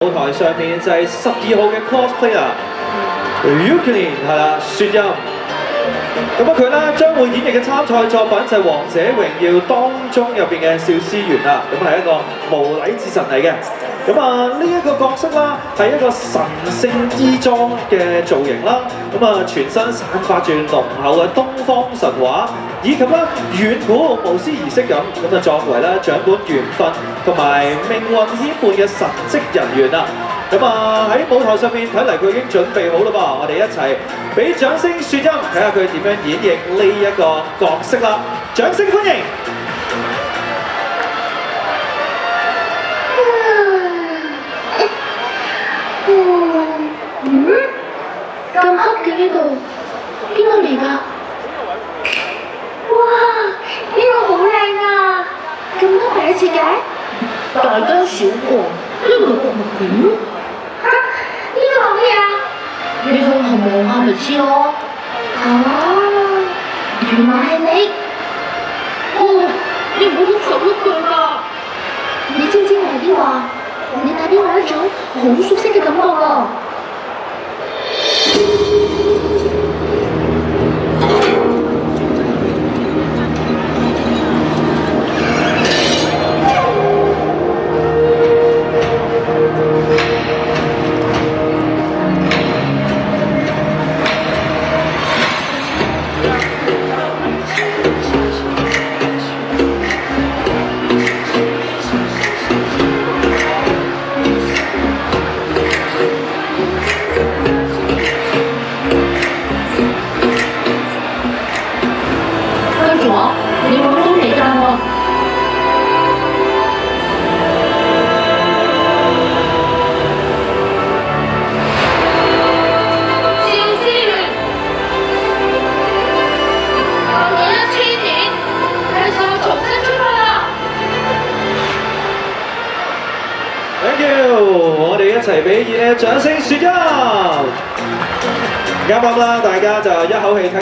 舞台上面就係12號嘅 cosplayer Yuklin 係啦，雪音。咁啊佢咧將會演繹嘅參賽作品就係《王者榮耀》當中入邊嘅少師圓啦。咁係一個無禮之神嚟嘅。咁啊呢一個角色啦係一個神聖衣裝嘅造型啦。咁啊全身散發住濃厚嘅東方神話，以及咧遠古巫師儀式感。咁啊作為咧掌管緣分同埋命運牽絆嘅神職人員啊！咁啊喺舞台上面睇嚟佢已經準備好啦噃，我哋一齊俾掌聲雪音，睇下佢點樣演繹呢一個角色啦！掌聲歡迎！咁黑嘅呢度，邊個嚟㗎？哇！呢個好靚啊！咁多第一次嘅？大間小個，呢個係博物館。嚇！呢個係咩啊？你向後望下咪知咯。哦，原來係你。哦，你唔好喐手喐腳㗎。你知唔知我係邊個啊？你帶俾我一種好熟悉嘅感覺喎。你揾到你㗎喎！少師圓，過咗1000年，係時候重新出發啦 Thank you， 我哋一齊俾熱烈掌聲雪音。啱啱啦，大家就一口氣聽。